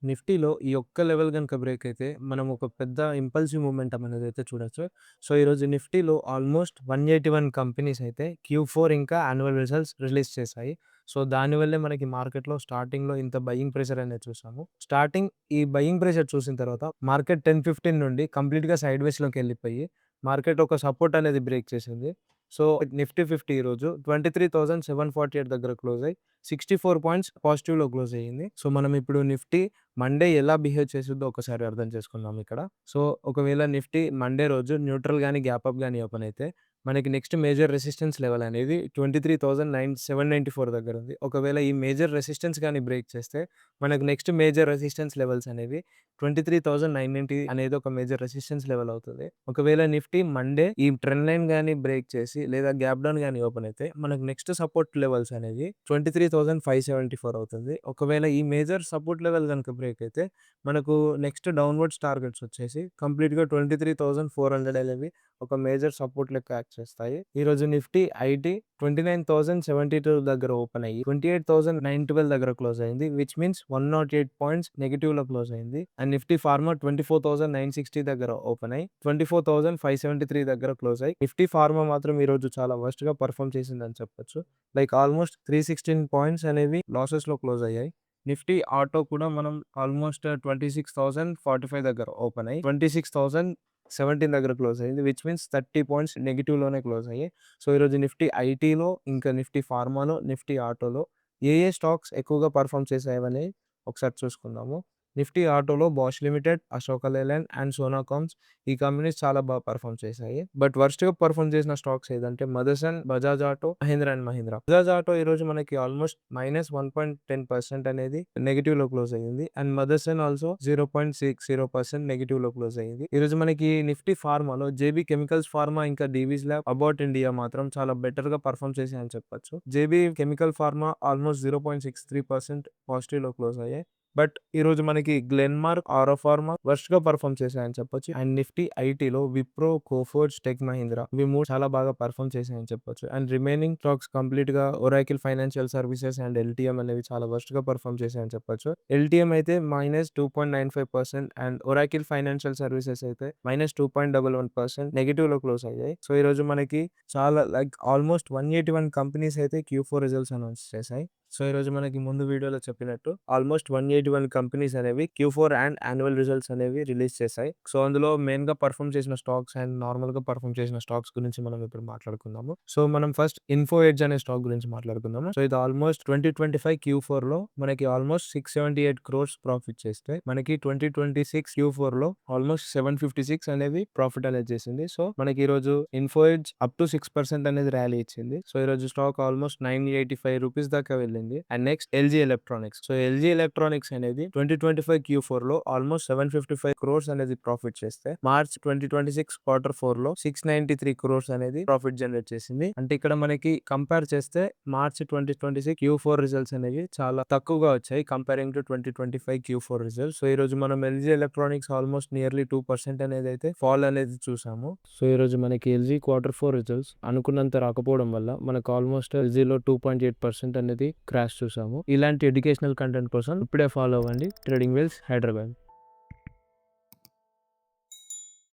నిఫ్టీలో ఈ ఒక్క లెవెల్ గనుక బ్రేక్ అయితే, మనం ఒక పెద్ద ఇంపల్సివ్ మొమెంటమ్ అనేదైతే చూడొచ్చు. సో, ఈరోజు నిఫ్టీలో ఆల్మోస్ట్ 181 కంపెనీస్ అయితే Q4 ఇంకా యాన్యువల్ రిజల్ట్స్ రిలీజ్ చేశాయి. సో, దానివల్లే మనకి మార్కెట్‌లో స్టార్టింగ్‌లో ఇంత బయింగ్ ప్రెషర్ అనేది చూసాము. ఈ బయింగ్ ప్రెషర్ చూసిన తర్వాత మార్కెట్ 10:15 నుండి కంప్లీట్‌గా సైడ్‌వేస్‌లోకెళ్ళిపోయి, మార్కెట్ ఒక సపోర్ట్ అనేది బ్రేక్ చేసింది. సో, నిఫ్టీ 50 ఈరోజు 23,748 దగ్గర క్లోజ్ అయ్యి 64 పాయింట్స్ పాజిటివ్‌లో క్లోజ్ అయ్యింది. సో, మనం ఇప్పుడు నిఫ్టీ మండే ఎలా బిహేవ్ చేసిద్దో ఒకసారి అర్థం చేసుకుందాం ఇక్కడ. సో, ఒకవేళ నిఫ్టీ మండే రోజు న్యూట్రల్ గాని, గ్యాప్ అప్ గాని ఓపెన్ అయితే, మనకి నెక్స్ట్ మేజర్ రెసిస్టెన్స్ లెవెల్ అనేది 23,794 దగ్గర ఉంది. ఒకవేళ ఈ మేజర్ రెసిస్టెన్స్ గాని బ్రేక్ చేస్తే, మనకు నెక్స్ట్ మేజర్ రెసిస్టెన్స్ లెవెల్స్ అనేవి 23,990 అనేది ఒక మేజర్ రెసిస్టెన్స్ లెవెల్ అవుతుంది. ఒకవేళ నిఫ్టీ మండే ఈ ట్రెండ్ లైన్ గాని బ్రేక్ చేసి, లేదా గ్యాప్ డౌన్ గాని ఓపెన్ అయితే, మనకు నెక్స్ట్ సపోర్ట్ లెవెల్స్ అనేవి 23,574 అవుతుంది. ఒకవేళ ఈ మేజర్ సపోర్ట్ లెవెల్ గనుక బ్రేక్ అయితే, మనకు నెక్స్ట్ డౌన్‌వర్డ్స్ టార్గెట్స్ వచ్చేసి కంప్లీట్‌గా 23,400 అనేవి ఒక మేజర్ సపోర్ట్ లెక్క యాక్ట్ చేస్తాయి. ఈరోజు నిఫ్టీ ఐటీ 29,072 దగ్గర ఓపెన్ అయ్యి 28,912 దగ్గర క్లోజ్ అయింది. విచ్ మీన్స్ 108 పాయింట్స్ నెగెటివ్‌లో క్లోజ్ అయింది. అండ్ నిఫ్టీ ఫార్మా 24,960 దగ్గర ఓపెన్ అయ్యి 24,573 దగ్గర క్లోజ్ అయ్యి, నిఫ్టీ ఫార్మా మాత్రం ఈరోజు చాలా వర్స్ట్‌గా పెర్ఫార్మ్ చేసిందని చెప్పొచ్చు. లైక్ ఆల్మోస్ట్ 316 పాయింట్స్ అనేవి లాసెస్‌లో క్లోజ్ అయ్యాయి. నిఫ్టీ ఆటో కూడా మనం ఆల్మోస్ట్ 26,045 దగ్గర ఓపెన్ అయ్యి 26,017 దగ్గర క్లోజ్ అయింది. విచ్ మీన్స్ 30 పాయింట్స్ నెగెటివ్‌లోనే క్లోజ్ అయ్యాయి. సో, ఈరోజు నిఫ్టీ ఐటీలో, ఇంకా నిఫ్టీ ఫార్మాలో, నిఫ్టీ ఆటోలో ఏ స్టాక్స్ ఎక్కువగా పెర్ఫార్మ్ చేశాయని ఒకసారి చూసుకుందాము. నిఫ్టీ ఆటోలో Bosch limited, Ashok Leyland and Sona Comms ఈ కంపెనీస్ చాలా బాగా పెర్ఫార్మ్ చేశాయి. బట్ వర్స్ట్‌గా పెర్ఫార్మ్ చేసిన స్టాక్స్ ఏదంటే Motherson, Bajaj auto, Mahindra and Mahindra. Bajaj auto ఈరోజు మనకి ఆల్మోస్ట్ -1.10% అనేది నెగెటివ్‌లో క్లోజ్ అయ్యింది. అండ్ మదర్సన్ ఆల్సో 0.60% నెగెటివ్‌లో క్లోజ్ అయ్యింది. ఈరోజు మనకి నిఫ్టీ ఫార్మాలో జేబీ కెమికల్స్ ఫార్మా, ఇంకా డీవీస్ ల్యాబ్, అబౌట్ ఇండియా మాత్రం చాలా బెటర్‌గా పెర్ఫార్మ్ చేశాయని చెప్పొచ్చు. జేబీ కెమికల్ ఫార్మా ఆల్మోస్ట్ 0.63% పాజిటివ్‌లో క్లోజ్ అయ్యాయి. బట్ ఈరోజు మనకి గ్లెన్మార్క్, ఆరో ఫార్మా వర్స్ట్‌గా పెర్ఫార్మ్ చేశాయని చెప్పొచ్చు. అండ్ నిఫ్టీ ఐటీలో విప్రో, కోఫోర్జ్, టెక్ మహీంద్రా ఇవి 3 చాలా బాగా పెర్ఫార్మ్ చేశాయని చెప్పొచ్చు. అండ్ రిమైనింగ్ స్టాక్స్ కంప్లీట్‌గా Oracle financial services and LTM అనేవి చాలా వర్స్ట్‌గా పెర్ఫార్మ్ చేశాయని చెప్పొచ్చు. ఎల్టీఎం అయితే -2.95% అండ్ ఒరాకిల్ ఫైనాన్షియల్ సర్వీసెస్ అయితే -2.11% నెగెటివ్‌లో క్లోజ్ అయ్యాయి. సో, ఈరోజు మనకి చాలా లైక్ ఆల్మోస్ట్ 181 కంపెనీస్ అయితే Q4 రిజల్ట్స్ అనౌన్స్ చేశాయి. సో, ఈరోజు మనకి ముందు వీడియోలో చెప్పినట్టు ఆల్మోస్ట్ 181 కంపెనీస్ అనేవి Q4 అండ్ యాన్యువల్ రిజల్ట్స్ అనేవి రిలీజ్ చేశాయి. సో, అందులో మెయిన్‌గా పెర్ఫార్మ్ చేసిన స్టాక్స్ అండ్ నార్మల్‌గా పెర్ఫార్మ్ చేసిన స్టాక్స్ గురించి మనం ఇప్పుడు మాట్లాడుకుందాము. సో, మనం ఫస్ట్ ఇన్ఫో ఎడ్జ్ అనే స్టాక్ గురించి మాట్లాడుకుందాము. సో, ఇది ఆల్మోస్ట్ 2025 Q4లో మనకి ఆల్మోస్ట్ 678 క్రోర్స్ ప్రాఫిట్ చేస్తే, మనకి 2026 Q4లో ఆల్మోస్ట్ 756 అనేవి ప్రాఫిట్ అనేది చేసింది. సో, మనకి ఈరోజు ఇన్ఫో ఎడ్జ్ అప్ టు 6% అనేది ర్యాలీ ఇచ్చింది. సో, ఈరోజు స్టాక్ ఆల్మోస్ట్ ₹985 దాకా వెళ్ళింది. And next LG electronics. So, LG electronics అనేది 2025 Q4లో ఆల్మోస్ట్ 755 క్రోర్స్ అనేది ప్రాఫిట్ చేస్తే, మార్చ్ 2026 Q4లో 693 క్రోర్స్ అనేది ప్రాఫిట్ జనరేట్ చేసింది. అంటే ఇక్కడ మనకి కంపేర్ చేస్తే మార్చ్ 2026 Q4 రిజల్ట్స్ అనేవి చాలా తక్కువగా వచ్చాయి comparing to 2025 Q4 results. So, ఈరోజు మనం ఎల్జీ ఎలక్ట్రానిక్స్ ఆల్మోస్ట్ నియర్లీ 2% అనేది అయితే ఫాల్ అనేది చూసాము. సో, ఈరోజు మనకి ఎల్జీ Q4 రిజల్ట్స్ అనుకున్నంత రాకపోవడం వల్ల మనకు ఆల్మోస్ట్ ఎల్జీలో 2.8% అనేది క్రాష్ చూసాము. ఇలాంటి ఎడ్యుకేషనల్ కంటెంట్ కోసం ఇప్పుడే ఫాలో అవ్వండి ట్రేడింగ్ వెల్స్ హైదరాబాద్.